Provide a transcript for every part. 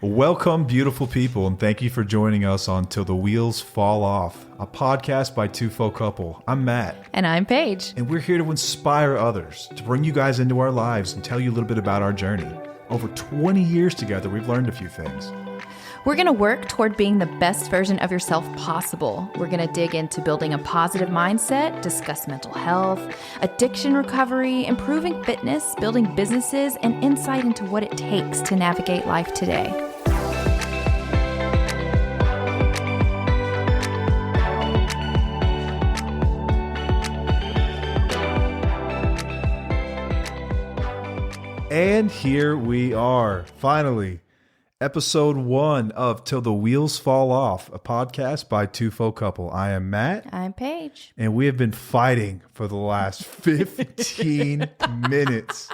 Welcome, beautiful people, and thank you for joining us on Till the Wheels Fall Off, a podcast by TWFO couple. I'm Matt. And I'm Paige. And we're here to inspire others, to bring you guys into our lives and tell you a little bit about our journey. Over 20 years together, we've learned a few things. We're going to work toward being the best version of yourself possible. We're going to dig into building a positive mindset, discuss mental health, addiction recovery, improving fitness, building businesses, and insight into what it takes to navigate life today. And here we are, finally. Episode 1 of Till the Wheels Fall Off, a podcast by TWFO couple. I am Matt. I'm Paige. And we have been fighting for the last 15 minutes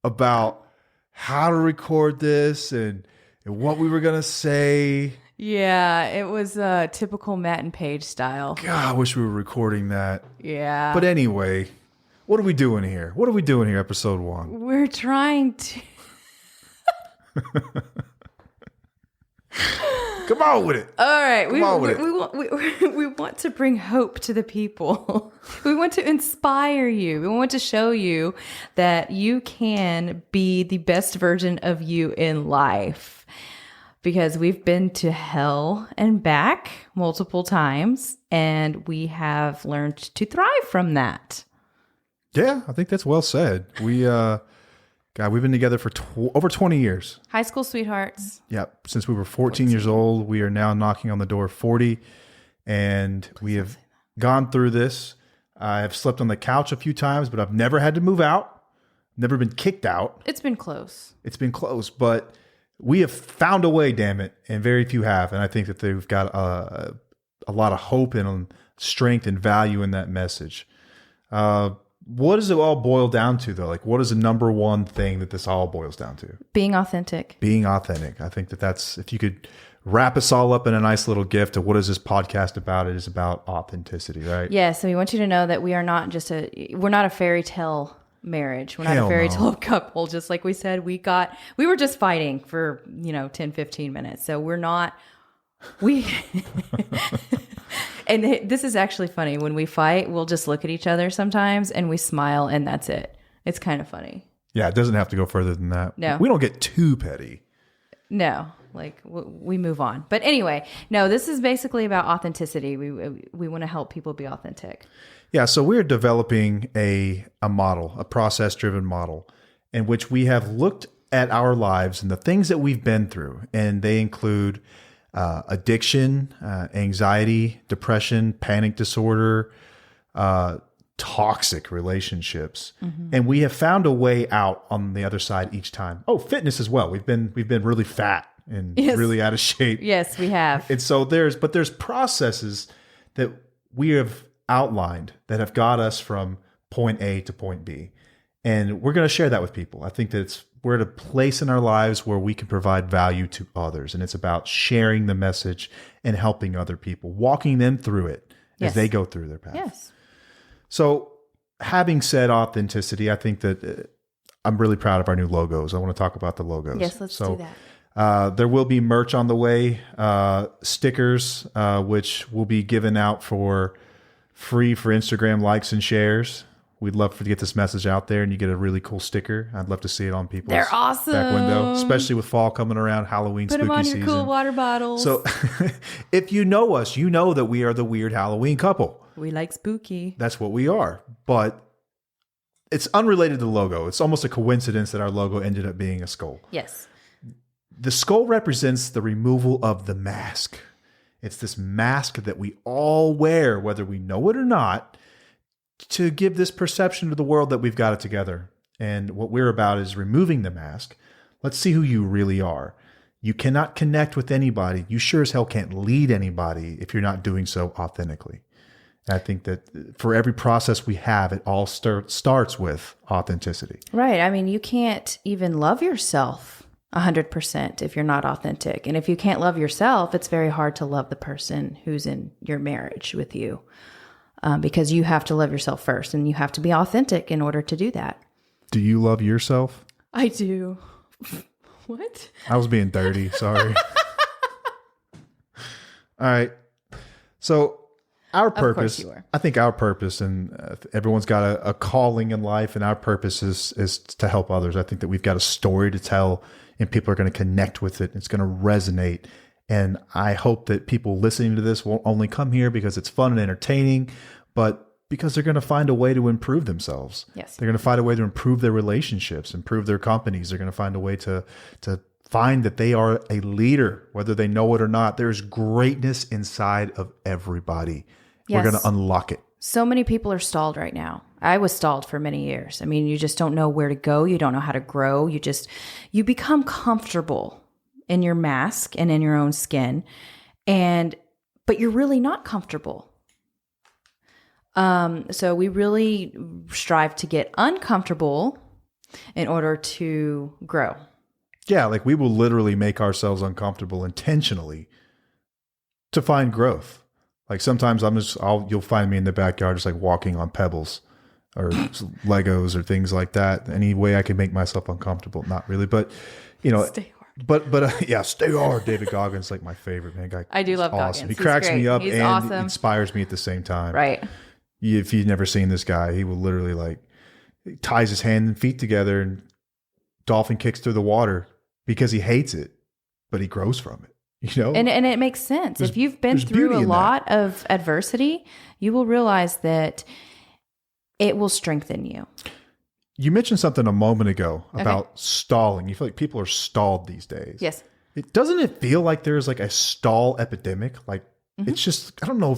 about how to record this and what we were going to say. Yeah, it was typical Matt and Paige style. God, I wish we were recording that. Yeah. But anyway, what are we doing here? What are we doing here, episode 1? We're trying to... Come on with it. All right. We want to bring hope to the people. We want to inspire you. We want to show you that you can be the best version of you in life. Because we've been to hell and back multiple times, and we have learned to thrive from that. Yeah, I think that's well said. We've been together for over 20 years. High school sweethearts. Yep. Since we were 14 years old, we are now knocking on the door of 40. And we have gone through this. I have slept on the couch a few times, but I've never had to move out. Never been kicked out. It's been close. It's been close, but we have found a way, damn it. And very few have. And I think that they've got a lot of hope and strength and value in that message. What does it all boil down to, though? Like, what is the number one thing that this all boils down to? Being authentic. Being authentic. I think that's, if you could wrap us all up in a nice little gift of what is this podcast about, it is about authenticity, right? Yeah, so we want you to know that we are not we're not a fairy tale marriage. We're not a fairy tale couple. Just like we said, we were just fighting for, 10, 15 minutes. So and this is actually funny. When we fight, we'll just look at each other sometimes and we smile and that's it. It's kind of funny. Yeah, it doesn't have to go further than that. No. We don't get too petty. No, like we move on. But anyway, no, this is basically about authenticity. We want to help people be authentic. Yeah, so we're developing a model, a process-driven model, in which we have looked at our lives and the things that we've been through, and they include addiction, anxiety, depression, panic disorder, toxic relationships. Mm-hmm. And we have found a way out on the other side each time. Oh, fitness as well. We've been really fat and really out of shape. Yes, we have. And so there's processes that we have outlined that have got us from point A to point B. And we're going to share that with people. I think that we're at a place in our lives where we can provide value to others. And it's about sharing the message and helping other people, walking them through it as they go through their path. Yes. So having said authenticity, I think that I'm really proud of our new logos. I want to talk about the logos. Yes, let's do that. There will be merch on the way, stickers, which will be given out for free for Instagram likes and shares. We'd love to get this message out there and you get a really cool sticker. I'd love to see it on people's They're awesome. back window, especially with fall coming around, Halloween, Put spooky them on season. your cool water bottles. So if you know us, you know that we are the weird Halloween couple. We like spooky. That's what we are. But it's unrelated to the logo. It's almost a coincidence that our logo ended up being a skull. Yes. The skull represents the removal of the mask. It's this mask that we all wear, whether we know it or not, to give this perception to the world that we've got it together. And what we're about is removing the mask. Let's see who you really are. You cannot connect with anybody. You sure as hell can't lead anybody if you're not doing so authentically. And I think that for every process we have, it all starts with authenticity. Right. I mean, you can't even love yourself 100% if you're not authentic. And if you can't love yourself, it's very hard to love the person who's in your marriage with you. Because you have to love yourself first and you have to be authentic in order to do that. Do you love yourself? I do. What? I was being dirty. Sorry. All right. So our purpose, you were. I think our purpose, and everyone's got a calling in life, and our purpose is to help others. I think that we've got a story to tell, and people are going to connect with it. It's going to resonate. And I hope that people listening to this won't only come here because it's fun and entertaining, but because they're going to find a way to improve themselves. Yes. They're going to find a way to improve their relationships, improve their companies. They're going to find a way to find that they are a leader, whether they know it or not. There's greatness inside of everybody. Yes. We're going to unlock it. So many people are stalled right now. I was stalled for many years. I mean, you just don't know where to go. You don't know how to grow. You become comfortable in your mask and in your own skin, but you're really not comfortable. So we really strive to get uncomfortable in order to grow. Yeah, like we will literally make ourselves uncomfortable intentionally to find growth. Like sometimes you'll find me in the backyard just like walking on pebbles or Legos or things like that. Any way I can make myself uncomfortable. Not really, but Stay hard. But yeah, stay hard. David Goggins, like my favorite, man. Guy, I do love awesome. Goggins. He He's cracks great. me up He's and awesome. inspires me at the same time. Right. If you've never seen this guy, he will literally like he ties his hand and feet together and dolphin kicks through the water because he hates it, but he grows from it. And it makes sense. If you've been through a lot of adversity, you will realize that it will strengthen you. You mentioned something a moment ago about stalling. You feel like people are stalled these days. Yes. Doesn't it feel like there's like a stall epidemic? Like it's just, I don't know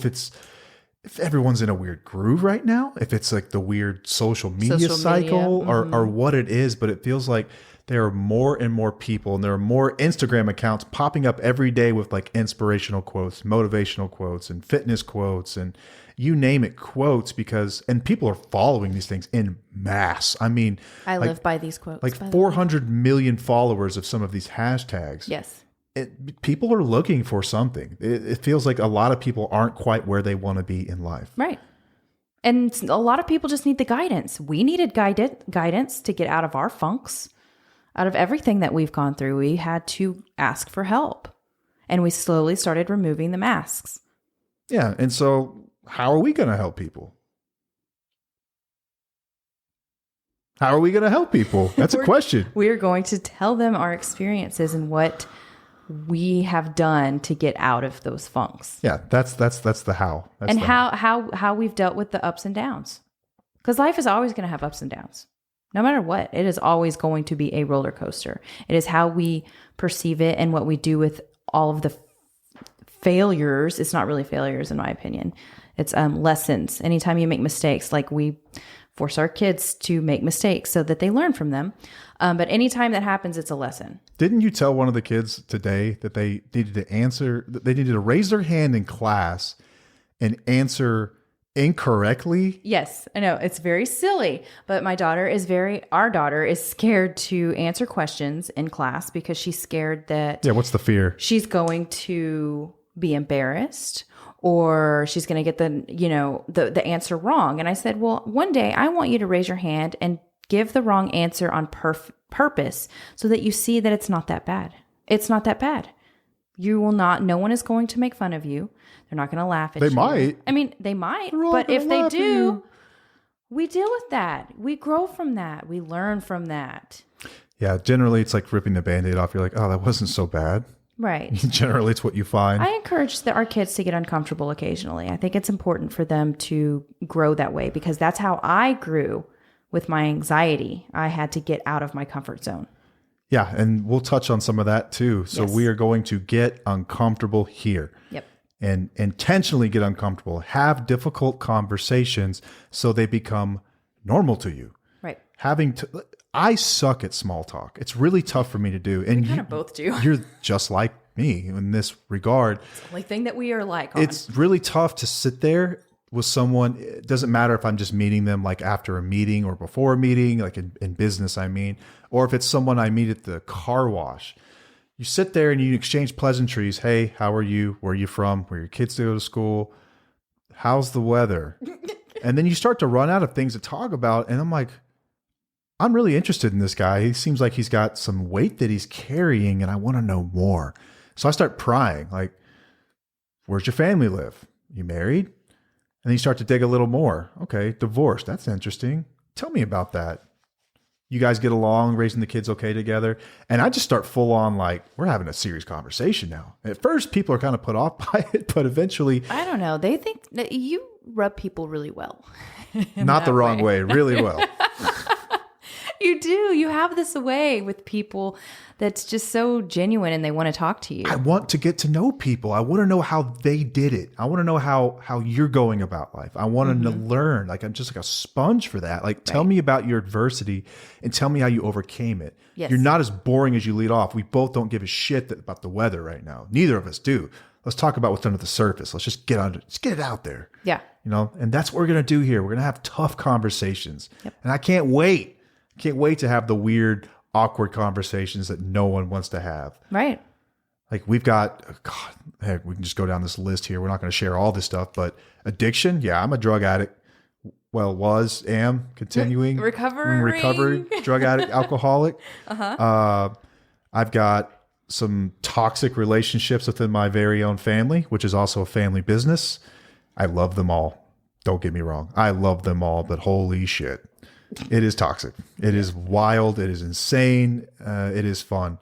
if everyone's in a weird groove right now, if it's like the weird social media cycle or what it is, but it feels like there are more and more people and there are more Instagram accounts popping up every day with like inspirational quotes, motivational quotes, and fitness quotes, and you name it, quotes, and people are following these things in mass. I mean, I live by these quotes. Like 400 million followers of some of these hashtags. Yes. People are looking for something. It feels like a lot of people aren't quite where they want to be in life. Right. And a lot of people just need the guidance. We needed guidance to get out of our funks. Out of everything that we've gone through, we had to ask for help. And we slowly started removing the masks. Yeah. And so how are we going to help people? How are we going to help people? That's a question. We are going to tell them our experiences and what we have done to get out of those funks. Yeah, that's the how. That's and how we've dealt with the ups and downs. Because life is always going to have ups and downs. No matter what, it is always going to be a roller coaster. It is how we perceive it and what we do with all of the failures. It's not really failures, in my opinion. It's lessons. Anytime you make mistakes, like we force our kids to make mistakes so that they learn from them. But anytime that happens, it's a lesson. Didn't you tell one of the kids today that they needed to raise their hand in class and answer incorrectly? Yes, I know. It's very silly, but our daughter is scared to answer questions in class because she's scared that... Yeah, what's the fear? She's going to be embarrassed or she's going to get the answer wrong. And I said, well, one day I want you to raise your hand and give the wrong answer on purpose so that you see that it's not that bad. It's not that bad. You will not, no one is going to make fun of you. They're not going to laugh at you. They might. I mean, they might, but if they do, we deal with that. We grow from that. We learn from that. Yeah, generally it's like ripping the Band-Aid off. You're like, oh, that wasn't so bad. Right. Generally it's what you find. I encourage our kids to get uncomfortable occasionally. I think it's important for them to grow that way because that's how I grew with my anxiety. I had to get out of my comfort zone. Yeah, and we'll touch on some of that too. So Yes. we are going to get uncomfortable here. Yep. And intentionally get uncomfortable. Have difficult conversations so they become normal to you. Right. I suck at small talk. It's really tough for me to do. And We kind of both do. You're just like me in this regard. It's the only thing that we are like on. It's really tough to sit there with someone. It doesn't matter if I'm just meeting them like after a meeting or before a meeting, like in business, I mean, or if it's someone I meet at the car wash. You sit there and you exchange pleasantries. Hey, how are you? Where are you from? Where your kids go to school? How's the weather? And then you start to run out of things to talk about. And I'm like, I'm really interested in this guy. He seems like he's got some weight that he's carrying, and I want to know more. So I start prying, like, where's your family live? You married? And then you start to dig a little more. Okay, divorced. That's interesting. Tell me about that. You guys get along, raising the kids okay together? And I just start full on like, we're having a serious conversation now. At first, people are kind of put off by it, but eventually... I don't know. They think that you rub people really well. Not the wrong way, really well. You do. You have this way with people that's just so genuine and they want to talk to you. I want to get to know people. I want to know how they did it. I want to know how you're going about life. I want to learn. Like, I'm just like a sponge for that. Like, tell me about your adversity and tell me how you overcame it. Yes. You're not as boring as you lead off. We both don't give a shit about the weather right now. Neither of us do. Let's talk about what's under the surface. Let's just get it out there. Yeah. You know, and that's what we're going to do here. We're going to have tough conversations. Yep. And I can't wait. Can't wait to have the weird, awkward conversations that no one wants to have. Right. Like we've got, God, heck, we can just go down this list here. We're not going to share all this stuff, but addiction. Yeah, I'm a drug addict. Well, am, continuing. Recovery, drug addict, alcoholic. I've got some toxic relationships within my very own family, which is also a family business. I love them all. Don't get me wrong. I love them all, but holy shit. It is toxic. It is wild. It is insane. It is fun.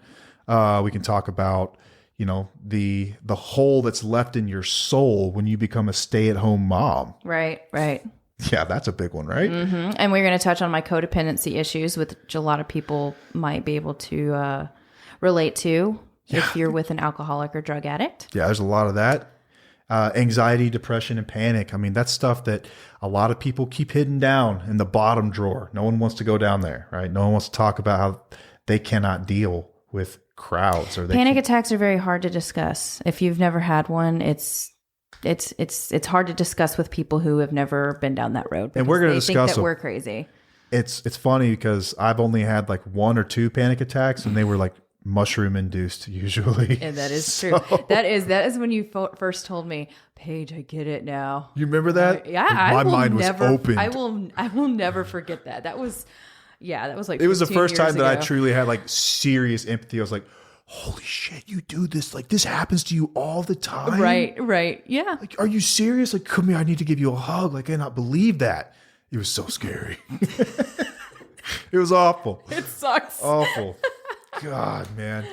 We can talk about, you know, the hole that's left in your soul when you become a stay-at-home mom. Right. Yeah, that's a big one, right? Mm-hmm. And we're going to touch on my codependency issues, which a lot of people might be able to relate to if you're with an alcoholic or drug addict. Yeah, there's a lot of that. Anxiety, depression, and panic. I mean, that's stuff that a lot of people keep hidden down in the bottom drawer. No one wants to go down there, right? No one wants to talk about how they cannot deal with crowds. Or panic attacks are very hard to discuss. If you've never had one, it's hard to discuss with people who have never been down that road. And we're going to discuss think that we're crazy. It's funny because I've only had like 1 or 2 panic attacks, and they were like mushroom induced usually. And that is true. That is when you first told me, Paige, I get it now. You remember that? Yeah. My mind was open. I will never forget that. That was like, it was the first time that I truly had like serious empathy. I was like, holy shit, you do this. Like this happens to you all the time. Right. Yeah. Like, are you serious? Like, come here. I need to give you a hug. Like, I cannot believe that. It was so scary. It was awful. It sucks. Awful. God, man.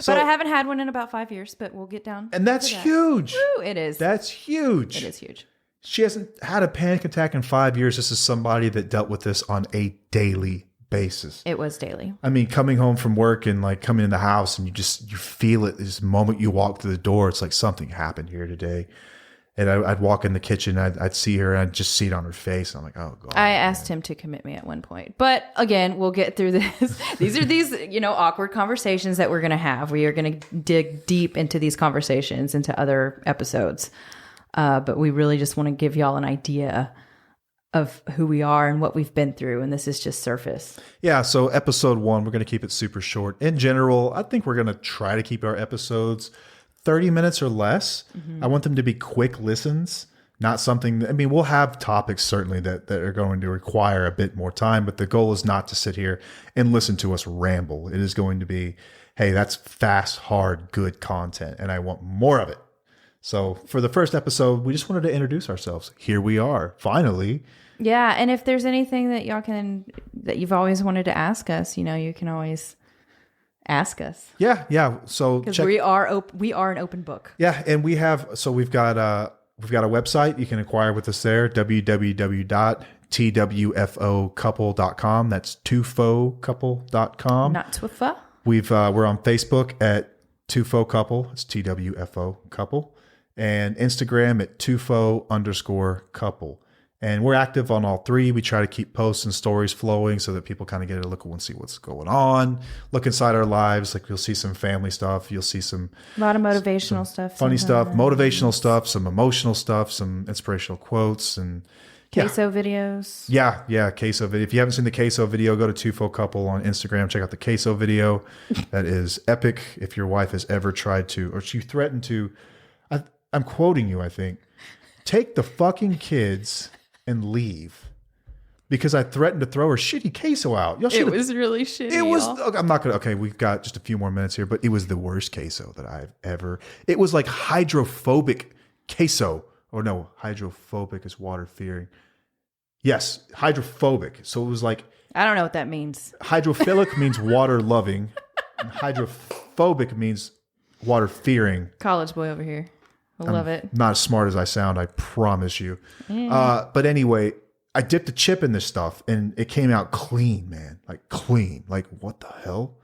But I haven't had one in about 5 years, but we'll get down. And that's huge. Woo, it is. That's huge. It is huge. She hasn't had a panic attack in 5 years. This is somebody that dealt with this on a daily basis. It was daily. I mean, coming home from work and like coming in the house and you feel it this moment you walk through the door. It's like something happened here today. And I'd walk in the kitchen, I'd see her, and I'd just see it on her face. I'm like, oh, God. I asked him to commit me at one point. But again, we'll get through this. These are awkward conversations that we're going to have. We are going to dig deep into these conversations, into other episodes. But we really just want to give y'all an idea of who we are and what we've been through. And this is just surface. Yeah. So episode 1, we're going to keep it super short. In general, I think we're going to try to keep our episodes 30 minutes or less. I want them to be quick listens, not something that, I mean, we'll have topics certainly that are going to require a bit more time, but the goal is not to sit here and listen to us ramble. It is going to be, hey, that's fast, hard, good content, and I want more of it. So for the first episode, we just wanted to introduce ourselves. Here we are, finally. Yeah. And if there's anything that that you've always wanted to ask us, you can always ask us. Yeah. So because we are an open book. Yeah, and we've got a website. You can inquire with us there, www.twfocouple.com. That's twfocouple.com. Not TWFO. We're on Facebook at TWFO Couple. It's TWFO Couple, and Instagram at TWFO_couple. And we're active on all 3. We try to keep posts and stories flowing so that people kind of get a look and see what's going on. Look inside our lives. Like you'll see some family stuff. You'll see a lot of motivational stuff. Funny stuff, motivational stuff, some emotional stuff, some inspirational quotes, and queso videos. Yeah, queso video. If you haven't seen the queso video, go to TWFO Couple on Instagram. Check out the queso video. That is epic. If your wife has ever tried to, or she threatened to, I'm quoting you, I think, take the fucking kids and leave. because I threatened to throw her shitty queso out. It was really shitty. It was. I'm not gonna. Okay, we've got just a few more minutes here, but it was the worst queso that I've ever. It was like hydrophobic queso, or no, hydrophobic is water fearing. Yes, hydrophobic. So it was like. I don't know what that means. Hydrophilic means water loving, and hydrophobic means water fearing. College boy over here. I love it. Not as smart as I sound, I promise you. But anyway, I dipped the chip in this stuff and it came out clean, man. Like clean. Like what the hell?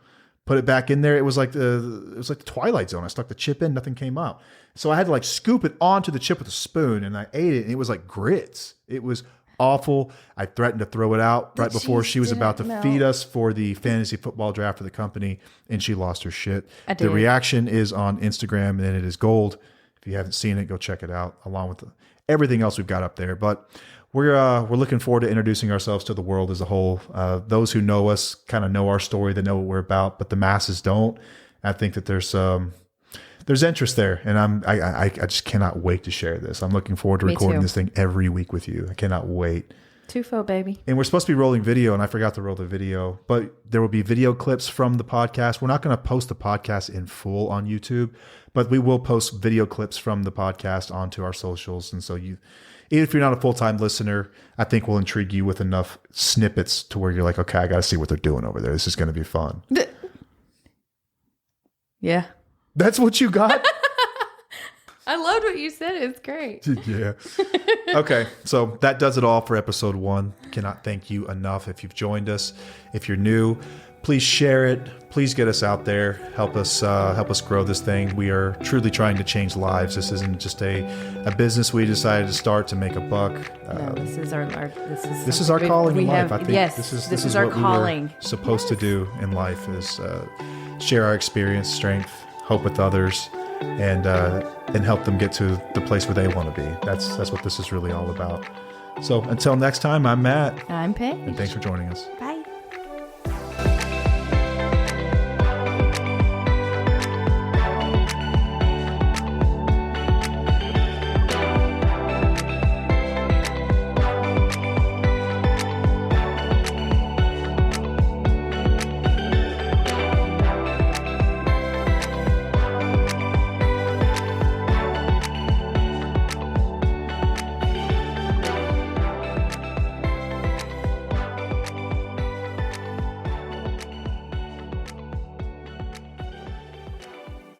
Put it back in there. It was like the Twilight Zone. I stuck the chip in, nothing came out. So I had to like scoop it onto the chip with a spoon, and I ate it, and it was like grits. It was awful. I threatened to throw it out right before she was about to feed us for the fantasy football draft of the company, and she lost her shit. The reaction is on Instagram, and it is gold. If you haven't seen it, go check it out, along with everything else we've got up there. But we're looking forward to introducing ourselves to the world as a whole. Those who know us kind of know our story, they know what we're about, but the masses don't. I think that there's interest there, and I just cannot wait to share this. I'm looking forward to recording this thing every week with you. I cannot wait. TWFO, baby. And we're supposed to be rolling video, and I forgot to roll the video, but there will be video clips from the podcast. We're not going to post the podcast in full on YouTube, but we will post video clips from the podcast onto our socials. And so even if you're not a full-time listener, I think we'll intrigue you with enough snippets to where you're like, okay, I got to see what they're doing over there. This is going to be fun. Yeah. That's what you got? I loved what you said. It's great. Yeah. Okay. So that does it all for episode 1. Cannot thank you enough if you've joined us. If you're new, please share it. Please get us out there. Help us grow this thing. We are truly trying to change lives. This isn't just a business we decided to start to make a buck. No, this is our calling in life. I think yes, this is our what calling. We were supposed to do in life is share our experience, strength, hope with others, and help them get to the place where they want to be. That's what this is really all about. So until next time, I'm Matt. I'm Paige. And thanks for joining us. Bye.